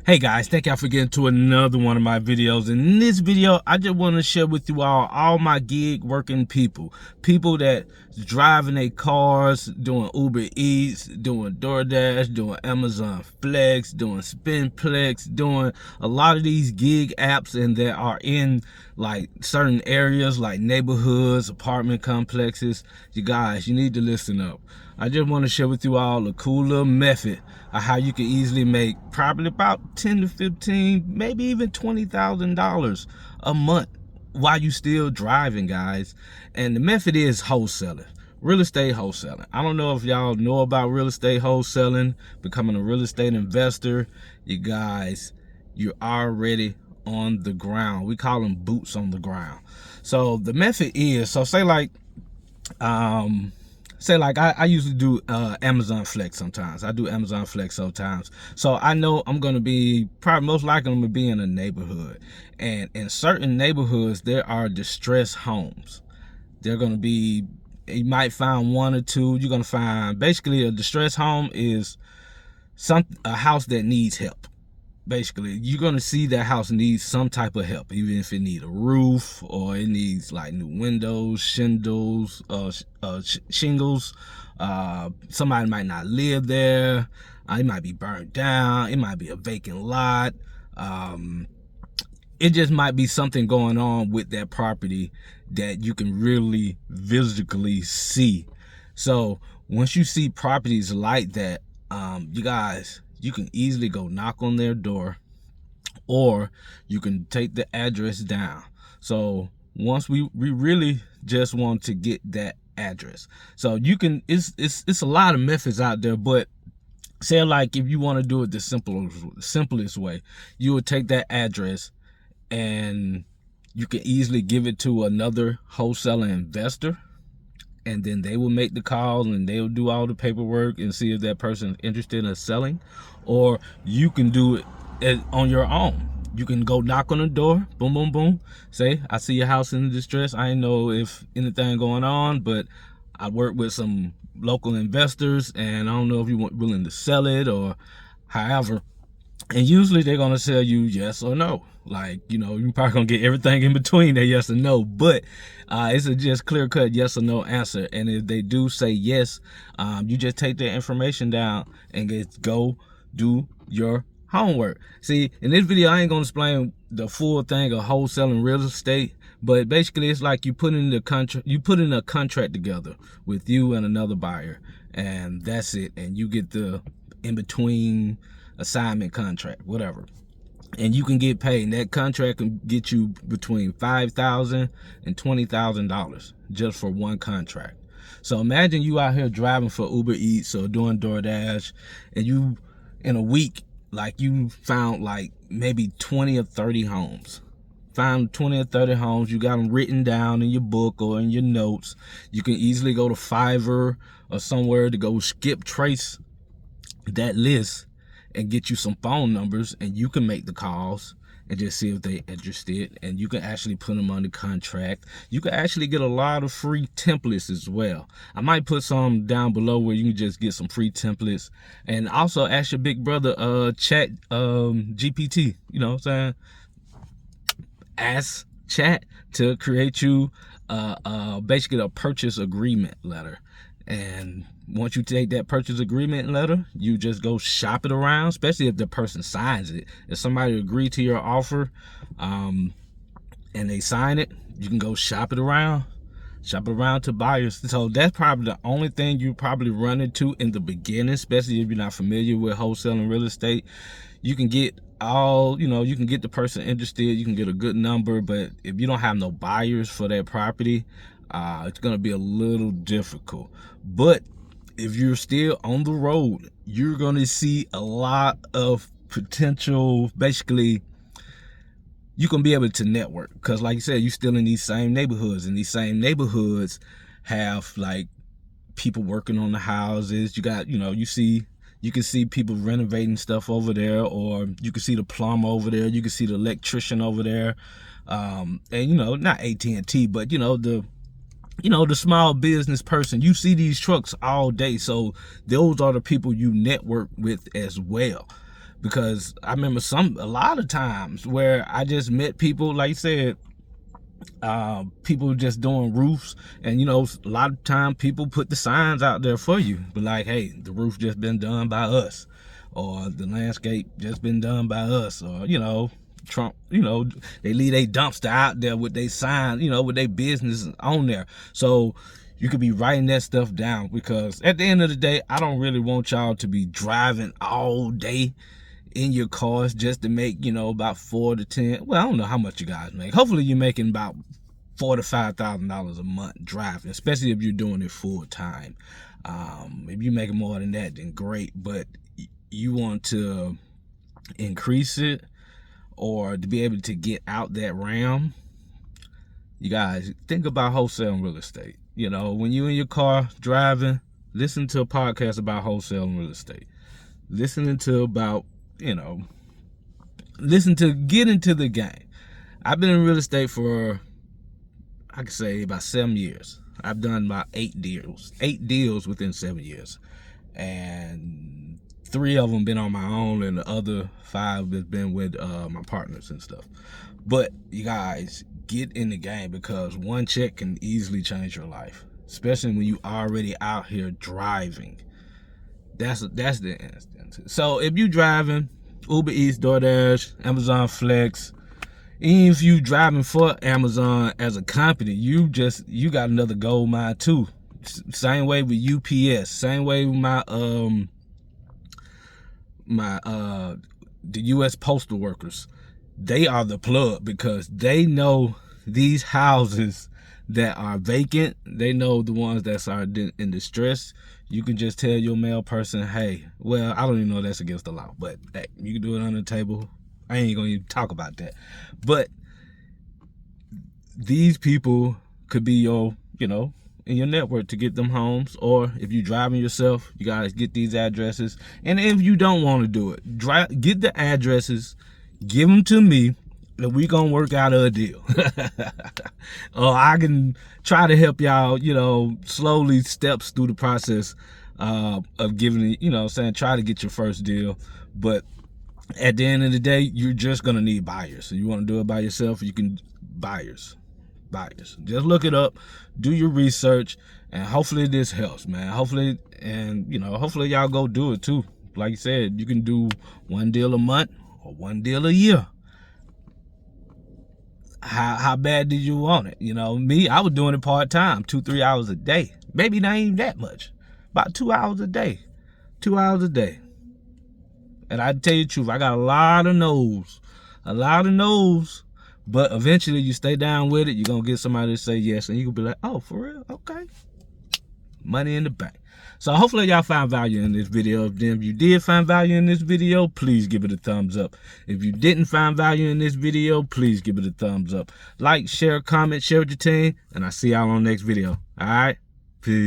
Hey guys, thank y'all for getting to another one of my videos. In this video, I just want to share with you all my gig working people that driving their cars, doing Uber Eats, doing DoorDash, doing Amazon Flex, doing Spinplex, doing a lot of these gig apps, and that are in like certain areas like neighborhoods, apartment complexes. You guys, you need to listen up. I just want to share with you all a cool little method of how you can easily make probably about 10 to 15, maybe even $20,000 a month while you still driving, guys. And the method is wholesaling, real estate wholesaling. I don't know if y'all know about real estate wholesaling, becoming a real estate investor. You guys, you're already on the ground. We call them boots on the ground. So the method is, so say like I usually do Amazon Flex sometimes. I do Amazon Flex sometimes. So I know I'm going to be, probably most likely I'm going to be in a neighborhood. And in certain neighborhoods, there are distressed homes. They're going to be, you might find one or two. You're going to find, basically a distressed home is a house that needs help. Basically, you're going to see that house needs some type of help, even if it needs a roof or it needs like new windows, shingles. Somebody might not live there. It might be burned down. It might be a vacant lot. It just might be something going on with that property that you can really physically see. So once you see properties like that, you guys, you can easily go knock on their door, or you can take the address down. So once we really just want to get that address. So you can, it's a lot of methods out there, but say like if you want to do it the simplest way, you would take that address and you can easily give it to another wholesaler investor, and then they will make the call and they'll do all the paperwork and see if that person is interested in selling. Or you can do it on your own. You can go knock on the door, boom, boom, boom. Say, I see your house in distress. I didn't know if anything going on, but I work with some local investors and I don't know if you want willing to sell it or however. And usually they're going to tell you yes or no. Like, you know, you're probably going to get everything in between that yes or no. But it's a just clear-cut yes or no answer. And if they do say yes, you just take their information down and go do your homework. See, in this video, I ain't going to explain the full thing of wholesaling real estate. But basically, it's like you put in a contract together with you and another buyer. And that's it. And you get the in-between assignment contract, whatever, and you can get paid. And that contract can get you between $5,000 and $20,000 just for one contract. So imagine you out here driving for Uber Eats or doing DoorDash, and you in a week, like you found like maybe 20 or 30 homes. Found 20 or 30 homes. You got them written down in your book or in your notes. You can easily go to Fiverr or somewhere to go skip trace that list and get you some phone numbers, and you can make the calls and just see if they're interested, and you can actually put them under contract. You can actually get a lot of free templates as well. I might put some down below where you can just get some free templates, and also ask your big brother chat GPT, you know what I'm saying, ask chat to create you basically a purchase agreement letter. And once you take that purchase agreement letter, you just go shop it around, especially if the person signs it. If somebody agreed to your offer and they sign it, you can go shop it around to buyers. So that's probably the only thing you probably run into in the beginning, especially if you're not familiar with wholesaling real estate. You can get you can get the person interested, you can get a good number, but if you don't have no buyers for that property, it's going to be a little difficult. But if you're still on the road, you're going to see a lot of potential. Basically, you can be able to network, because like you said, you're still in these same neighborhoods, and these same neighborhoods have like people working on the houses. You got, you can see people renovating stuff over there, or you can see the plumber over there, you can see the electrician over there, and not AT&T, but the small business person. You see these trucks all day. So those are the people you network with as well, because I remember a lot of times where I just met people, like you said, people just doing roofs, and a lot of time people put the signs out there for you, but like, hey, the roof just been done by us, or the landscape just been done by us, or Trump, they leave a dumpster out there with their sign, with their business on there. So you could be writing that stuff down, because at the end of the day, I don't really want y'all to be driving all day in your cars just to make, about $4 to $10. Well, I don't know how much you guys make. Hopefully you're making about $4,000 to $5,000 a month driving, especially if you're doing it full time. If you're making more than that, then great. But you want to increase it, or to be able to get out that realm, you guys think about wholesale real estate. When you're in your car driving, listen to a podcast about wholesale and real estate. Listening to about, listen to get into the game. I've been in real estate for, I could say, about 7 years. I've done about 8 deals within 7 years, and 3 of them been on my own, and the other 5 has been with my partners and stuff. But you guys, get in the game, because one check can easily change your life, especially when you already out here driving. That's the instance. So if you driving Uber Eats, DoorDash, Amazon Flex, even if you driving for Amazon as a company, you got another gold mine too. Same way with UPS, same way with the U.S. postal workers. They are the plug, because they know these houses that are vacant. They know the ones that are in distress. You can just tell your mail person, hey, well, I don't even know that's against the law, but hey, you can do it under the table. I ain't gonna even talk about that. But these people could be your, in your network to get them homes. Or if you're driving yourself, you guys get these addresses. And if you don't want to do it, get the addresses, give them to me, and we gonna work out a deal. Or I can try to help y'all, slowly steps through the process of giving it, try to get your first deal. But at the end of the day, you're just gonna need buyers. So you want to do it by yourself, you can buyers. Just look it up, do your research, and hopefully this helps, man. Hopefully y'all go do it too. Like you said, you can do 1 deal a month or 1 deal a year. How bad did you want it? Me, I was doing it part-time, 2-3 hours a day. Maybe not even that much. About 2 hours a day. 2 hours a day. And I tell you the truth, I got a lot of no's. But eventually you stay down with it, you're going to get somebody to say yes, and you can be like, oh, for real? Okay. Money in the bank. So hopefully y'all found value in this video. If you did find value in this video, please give it a thumbs up. If you didn't find value in this video, please give it a thumbs up. Like, share, comment, share with your team, and I'll see y'all on the next video. All right? Peace.